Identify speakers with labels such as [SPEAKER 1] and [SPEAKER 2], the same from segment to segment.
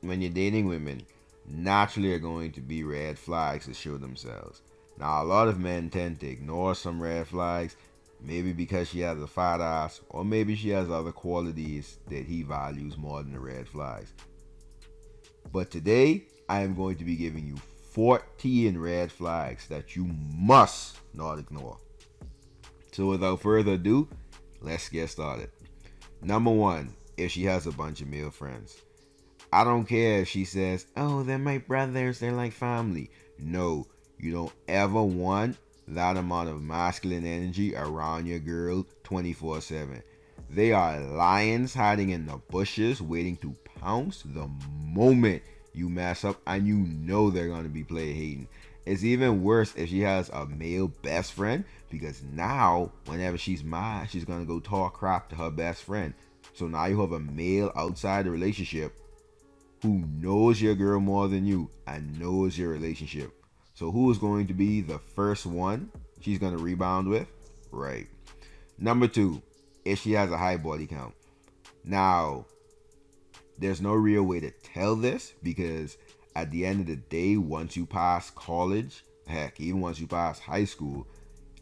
[SPEAKER 1] when you're dating women, naturally are going to be red flags that show themselves. Now, a lot of men tend to ignore some red flags, maybe because she has a fat ass, or maybe she has other qualities that he values more than the red flags. But today, I am going to be giving you 14 red flags that you must not ignore. So, without further ado, let's get started. Number one, if she has a bunch of male friends. I don't care if she says, oh, they're my brothers, they're like family. No, you don't ever want that amount of masculine energy around your girl 24/7. They are lions hiding in the bushes waiting to pounce the moment you mess up, and you know they're going to be play hating. It's even worse if she has a male best friend, because now whenever she's mad, she's going to go talk crap to her best friend. So now you have a male outside the relationship who knows your girl more than you and knows your relationship. So who is going to be the first one she's going to rebound with? Right. Number two, if she has a high body count. Now, there's no real way to tell this, because at the end of the day, once you pass college, heck, even once you pass high school,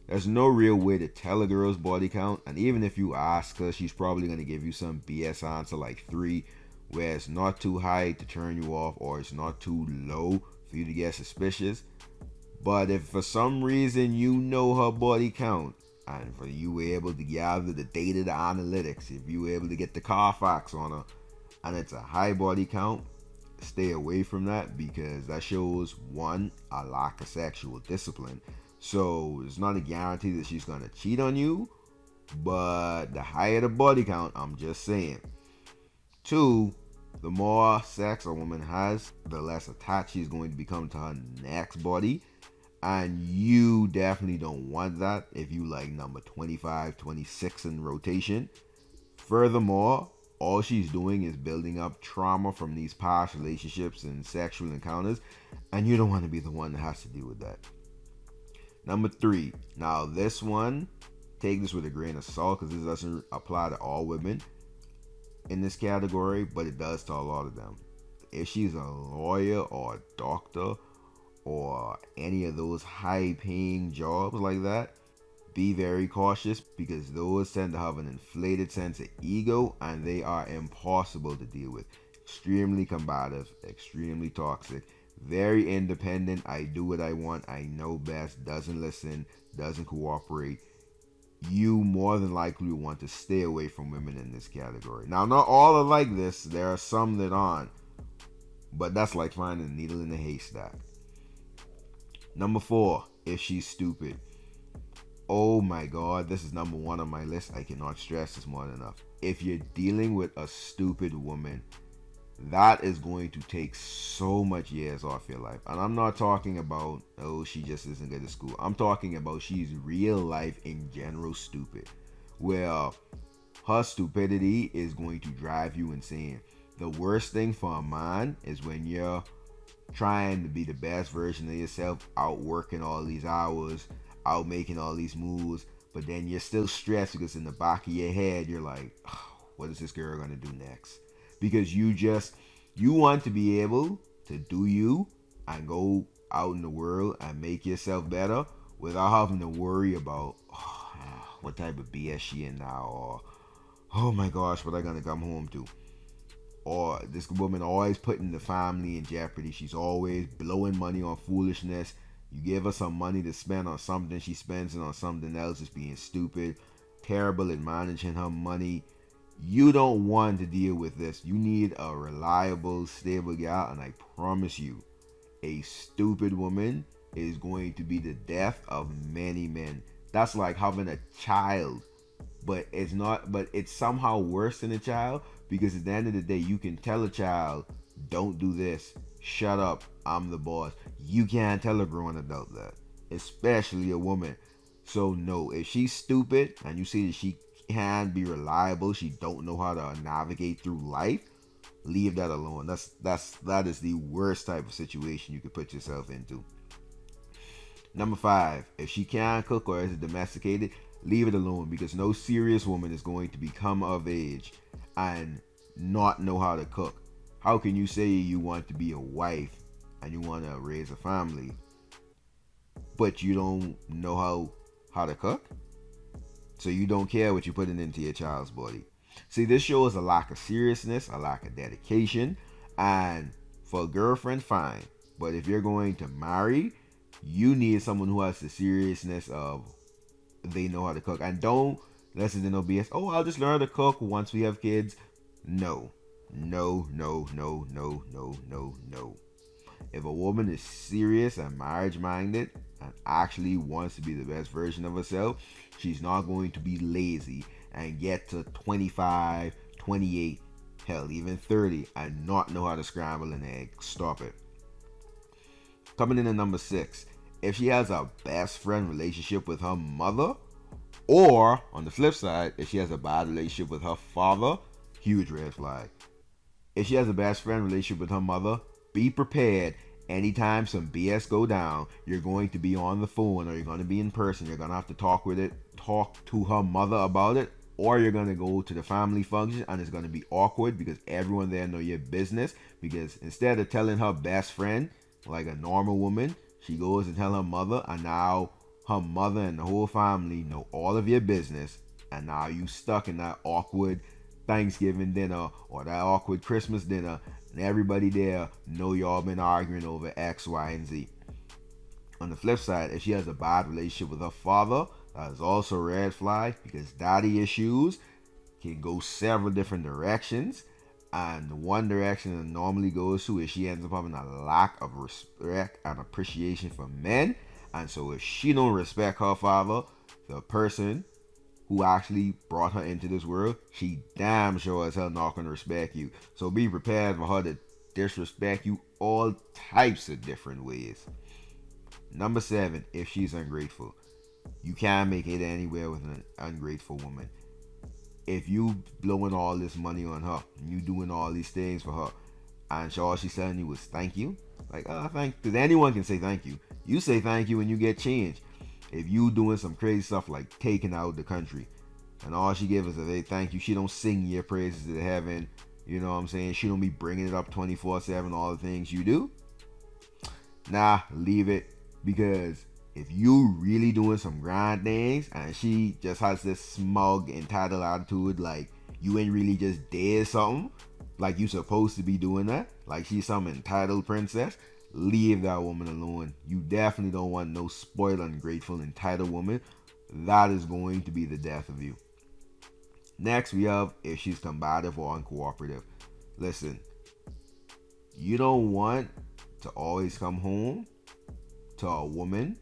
[SPEAKER 1] there's no real way to tell a girl's body count. And even if you ask her, she's probably going to give you some BS answer like 3, where it's not too high to turn you off or it's not too low for you to get suspicious. But if for some reason you know her body count, and for you were able to gather the data, the analytics, if you were able to get the Carfax on her, and it's a high body count, stay away from that, because that shows, one, a lack of sexual discipline. So it's not a guarantee that she's gonna cheat on you, but the higher the body count, I'm just saying. Two, the more sex a woman has, the less attached she's going to become to her next body. And you definitely don't want that if you like number 25, 26 in rotation. Furthermore, all she's doing is building up trauma from these past relationships and sexual encounters, and you don't want to be the one that has to deal with that. Number three, now this one, take this with a grain of salt, because this doesn't apply to all women in this category, but it does to a lot of them. If she's a lawyer or a doctor or any of those high paying jobs like that, be very cautious, because those tend to have an inflated sense of ego and they are impossible to deal with. Extremely combative, extremely toxic, very independent. I do what I want, I know best, doesn't listen, doesn't cooperate. You more than likely want to stay away from women in this category. Now, not all are like this, there are some that aren't, but that's like finding a needle in a haystack. Number four, if she's stupid. Oh my god, this is number one on my list. I cannot stress this more enough. If you're dealing with a stupid woman, that is going to take so much years off your life. And I'm not talking about, oh, she just isn't good at school. I'm talking about she's real life in general stupid, where her stupidity is going to drive you insane. The worst thing for a man is when you're trying to be the best version of yourself, out working all these hours, out making all these moves, but then you're still stressed because in the back of your head you're like, oh, what is this girl gonna do next? Because you want to be able to do you and go out in the world and make yourself better without having to worry about, oh, what type of BS she in now, or oh my gosh, what I gonna come home to, or this woman always putting the family in jeopardy. She's always blowing money on foolishness. You give her some money to spend on something, she spends it on something else, just being stupid, terrible at managing her money. You don't want to deal with this. You need a reliable, stable gal, and I promise you, a stupid woman is going to be the death of many men. That's like having a child, but it's somehow worse than a child, because at the end of the day, you can tell a child, don't do this, shut up, I'm the boss. You can't tell a grown adult that, especially a woman. So no, if she's stupid and you see that she can be reliable, she don't know how to navigate through life, leave that alone. That is the worst type of situation you could put yourself into. Number five, if she can't cook or is domesticated, leave it alone, because no serious woman is going to become of age and not know how to cook. how can you say you want to be a wife and you want to raise a family, but you don't know how to cook? So you don't care what you're putting into your child's body. See, this shows a lack of seriousness, a lack of dedication, and for a girlfriend, fine. But if you're going to marry, you need someone who has the seriousness of they know how to cook. And don't listen to no BS. Oh, I'll just learn how to cook once we have kids. No. No, no, no, no, no, no, no. If a woman is serious and marriage minded and actually wants to be the best version of herself, she's not going to be lazy and get to 25, 28, hell, even 30 and not know how to scramble an egg. Stop it. Coming in at number 6, if she has a best friend relationship with her mother, or on the flip side, if she has a bad relationship with her father, huge red flag. If she has a best friend relationship with her mother, be prepared. Anytime some BS go down, you're going to be on the phone or you're going to be in person. You're going to have to talk to her mother about it, or you're going to go to the family function and it's going to be awkward because everyone there know your business. Because instead of telling her best friend like a normal woman, she goes and tell her mother, and now her mother and the whole family know all of your business, and now you stuck in that awkward Thanksgiving dinner or that awkward Christmas dinner, and everybody there know y'all been arguing over X, Y, and Z. On the flip side, if she has a bad relationship with her father, that is also a red flag, because daddy issues can go several different directions, and the one direction it normally goes to is she ends up having a lack of respect and appreciation for men. And so if she don't respect her father, the person who actually brought her into this world, she damn sure as hell not gonna respect you. So be prepared for her to disrespect you all types of different ways. Number 7, if she's ungrateful. You can't make it anywhere with an ungrateful woman. If you blowing all this money on her, and you doing all these things for her, and all she's telling you is thank you, like, because anyone can say thank you. You say thank you and you get change. If you doing some crazy stuff like taking out the country, and all she gives is a thank you, she don't sing your praises to heaven. You know what I'm saying? She don't be bringing it up 24/7, all the things you do. Nah, leave it. Because if you really doing some grand things and she just has this smug, entitled attitude, like you ain't really just did something, like you supposed to be doing that, like she's some entitled princess, leave that woman alone. You definitely don't want no spoiled, ungrateful, entitled woman. That is going to be the death of you. Next, we have if she's combative or uncooperative. Listen, you don't want to always come home to a woman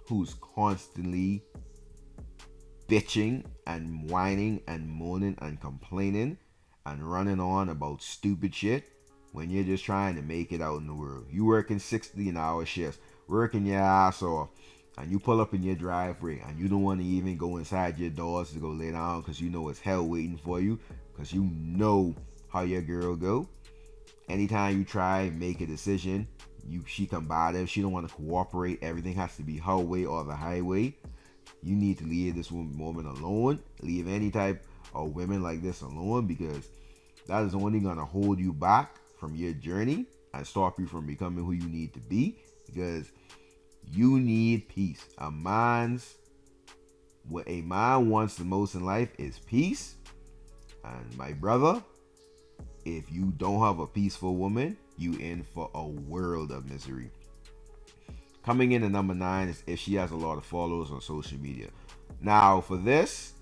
[SPEAKER 1] who's constantly bitching and whining and moaning and complaining and running on about stupid shit when you're just trying to make it out in the world. You working 16-hour shifts, working your ass off, and you pull up in your driveway and you don't want to even go inside your doors to go lay down because you know it's hell waiting for you, because you know how your girl go. Anytime you try make a decision, she combative, she don't want to cooperate, everything has to be her way or the highway. You need to leave this woman alone. Leave any type of women like this alone, because that is only going to hold you back from your journey and stop you from becoming who you need to be, because you need peace. What a man wants the most in life is peace. And my brother, if you don't have a peaceful woman, you in for a world of misery. Coming in at number 9 is if she has a lot of followers on social media. Now, for this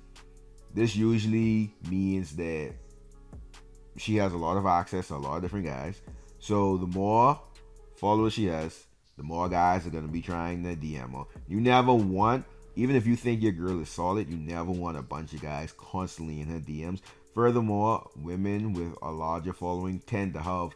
[SPEAKER 1] usually means that she has a lot of access to a lot of different guys. So the more followers she has, the more guys are going to be trying to DM her. You never want, even if you think your girl is solid, you never want a bunch of guys constantly in her DMs. Furthermore, women with a larger following tend to have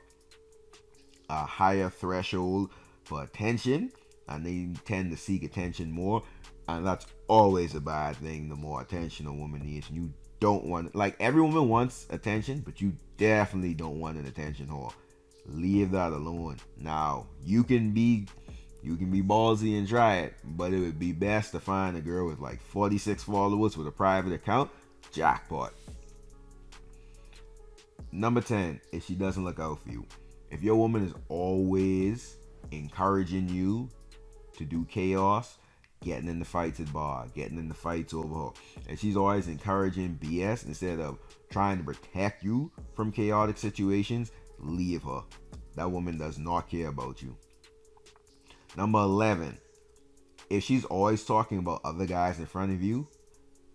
[SPEAKER 1] a higher threshold for attention, and they tend to seek attention more, and that's always a bad thing. The more attention a woman needs, you don't want, like, every woman wants attention, but you definitely don't want an attention whore. Leave that alone. Now, you can be ballsy and try it, but it would be best to find a girl with like 46 followers with a private account. Jackpot. Number 10, if she doesn't look out for you. If your woman is always encouraging you to do chaos, getting in the fights at bar, getting in the fights over her, and she's always encouraging BS instead of trying to protect you from chaotic situations, leave her. That woman does not care about you. Number 11, if she's always talking about other guys in front of you,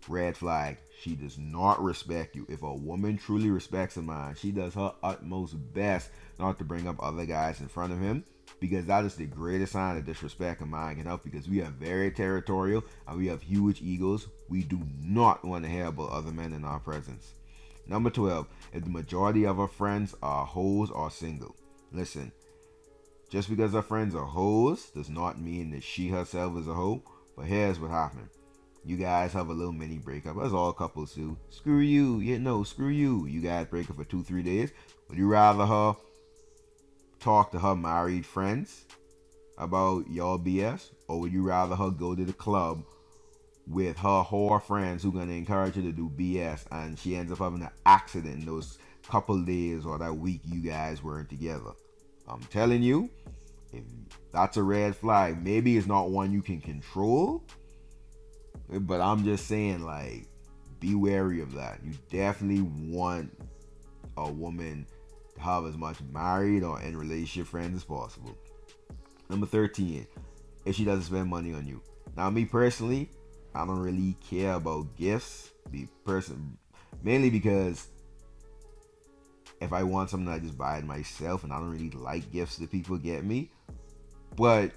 [SPEAKER 1] red flag. She does not respect you. If a woman truly respects a man, she does her utmost best not to bring up other guys in front of him, because that is the greatest sign of disrespect a man can have, because we are very territorial and we have huge egos. We do not want to hear about other men in our presence. Number 12, if the majority of our friends are hoes or single. Listen, just because our friends are hoes does not mean that she herself is a hoe. But here's what happened. You guys have a little mini breakup, as all couples do. Screw you. Yeah, no, screw you. You guys break up for 2-3 days. Would you rather her talk to her married friends about your BS? Or would you rather her go to the club with her whore friends who gonna encourage her to do BS, and she ends up having an accident in those couple days or that week you guys weren't together? I'm telling you, if that's a red flag. Maybe it's not one you can control, but I'm just saying, like, be wary of that. You definitely want a woman to have as much married or in relationship friends as possible. Number 13, if she doesn't spend money on you. Now, me personally, I don't really care about gifts. Mainly because if I want something, I just buy it myself, and I don't really like gifts that people get me. But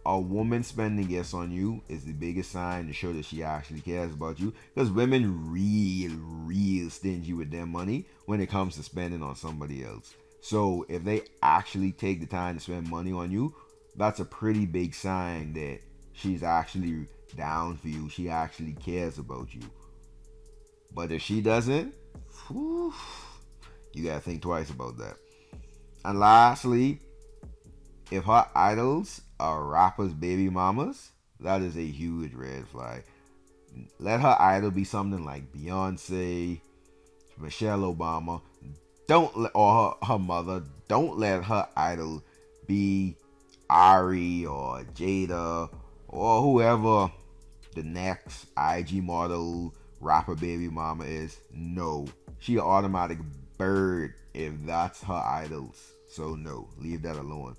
[SPEAKER 1] a woman spending gifts on you is the biggest sign to show that she actually cares about you, because women real stingy with their money when it comes to spending on somebody else. So if they actually take the time to spend money on you, that's a pretty big sign that she's actually down for you. She actually cares about you. But if she doesn't, whew, you gotta think twice about that. And lastly, if her idols are rappers' baby mamas, that is a huge red flag. Let her idol be something like Beyonce, Michelle Obama. Or her mother. Don't let her idol be Ari or Jada or whoever the next IG model rapper baby mama is. No, she an automatic bird if that's her idols. So no, leave that alone.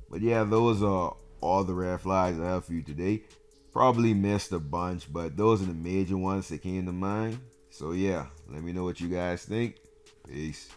[SPEAKER 1] But yeah, those are all the red flags I have for you today. Probably missed a bunch, but those are the major ones that came to mind. So yeah, let me know what you guys think. Peace.